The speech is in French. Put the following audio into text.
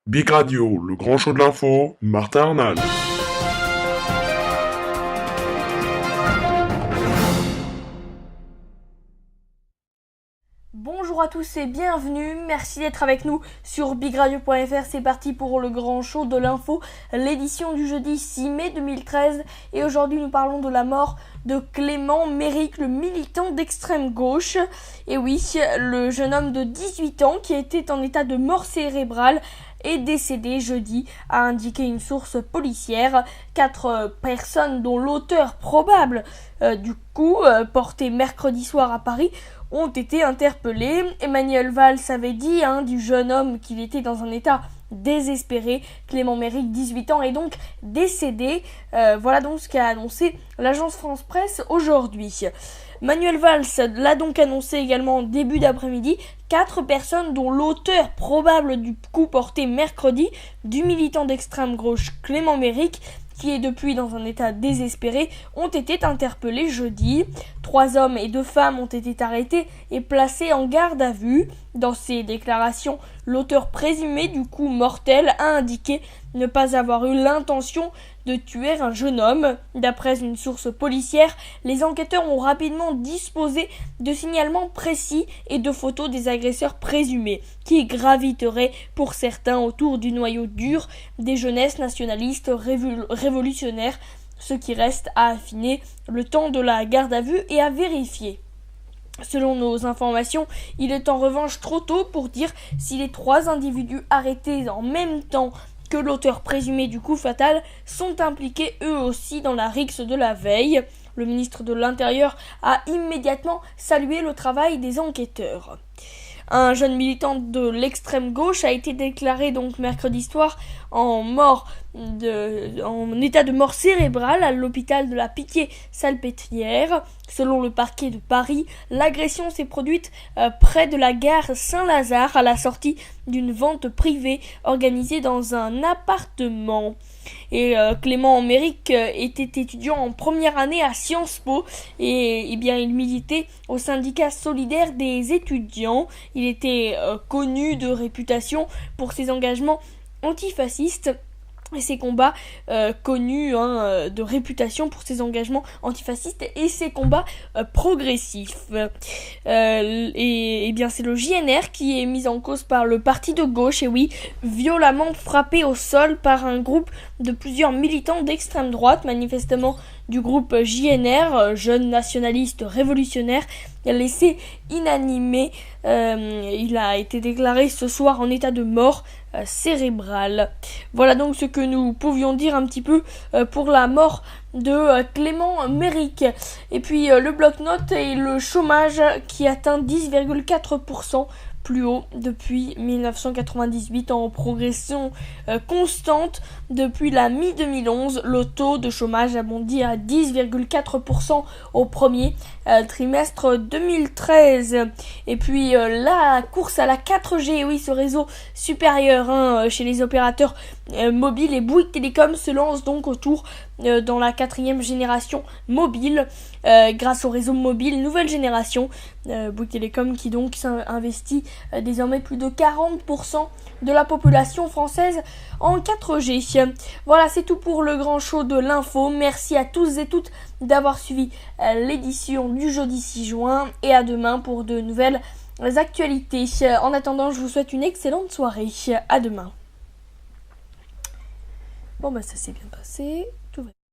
Big Radio, le grand show de l'info, Martin Arnal. Bonjour à tous et bienvenue, merci d'être avec nous sur bigradio.fr, c'est parti pour le grand show de l'info, l'édition du jeudi 6 mai 2013 et aujourd'hui nous parlons de la mort de Clément Méric, le militant d'extrême gauche. Et oui, le jeune homme de 18 ans qui était en état de mort cérébrale est décédé jeudi, a indiqué une source policière. 4 personnes, dont l'auteur probable du coup porté mercredi soir à Paris, ont été interpellées. Emmanuel Valls avait dit du jeune homme qu'il était dans un état désespéré. Clément Méric, 18 ans, est donc décédé. Voilà donc ce qu'a annoncé l'agence France Presse aujourd'hui. Manuel Valls l'a donc annoncé également en début d'après-midi. 4 personnes, dont l'auteur probable du coup porté mercredi du militant d'extrême gauche Clément Méric, qui est depuis dans un état désespéré, ont été interpellés jeudi. 3 hommes et 2 femmes ont été arrêtés et placés en garde à vue. Dans ses déclarations, l'auteur présumé du coup mortel a indiqué ne pas avoir eu l'intention de tuer un jeune homme. D'après une source policière, les enquêteurs ont rapidement disposé de signalements précis et de photos des agresseurs présumés, qui graviteraient pour certains autour du noyau dur des jeunesses nationalistes révolutionnaires, ce qui reste à affiner le temps de la garde à vue et à vérifier. Selon nos informations, il est en revanche trop tôt pour dire si les 3 individus arrêtés en même temps que l'auteur présumé du coup fatal sont impliqués eux aussi dans la rixe de la veille. Le ministre de l'Intérieur a immédiatement salué le travail des enquêteurs. Un jeune militant de l'extrême gauche a été déclaré donc mercredi soir en état de mort cérébrale à l'hôpital de la Pitié-Salpêtrière. Selon le parquet de Paris, l'agression s'est produite près de la gare Saint-Lazare à la sortie d'une vente privée organisée dans un appartement. Et Clément Méric était étudiant en première année à Sciences Po et il militait au syndicat solidaire des étudiants. Il était connu de réputation pour ses engagements antifascistes et ses combats de réputation pour ses engagements antifascistes et ses combats progressifs. Et bien c'est le JNR qui est mis en cause par le parti de gauche, et oui, violemment frappé au sol par un groupe de plusieurs militants d'extrême droite, manifestement du groupe JNR, Jeunes Nationalistes Révolutionnaires, laissé inanimé. Il a été déclaré ce soir en état de mort cérébrale. Voilà donc ce que nous pouvions dire un petit peu pour la mort de Clément Méric. Et puis le bloc-notes et le chômage qui atteint 10,4%, plus haut depuis 1998, en progression constante depuis la mi-2011. Le taux de chômage a bondi à 10,4% au premier trimestre 2013. Et puis la course à la 4G, oui, ce réseau supérieur chez les opérateurs mobiles, et Bouygues Télécom se lance donc dans la 4e génération mobile grâce au réseau mobile nouvelle génération. Bouygues Télécom qui donc investit désormais plus de 40% de la population française en 4G. Voilà, c'est tout pour le grand show de l'info. Merci à tous et toutes d'avoir suivi l'édition du jeudi 6 juin et à demain pour de nouvelles actualités. En attendant, je vous souhaite une excellente soirée. À demain. Bon, ça s'est bien passé. Tout va bien.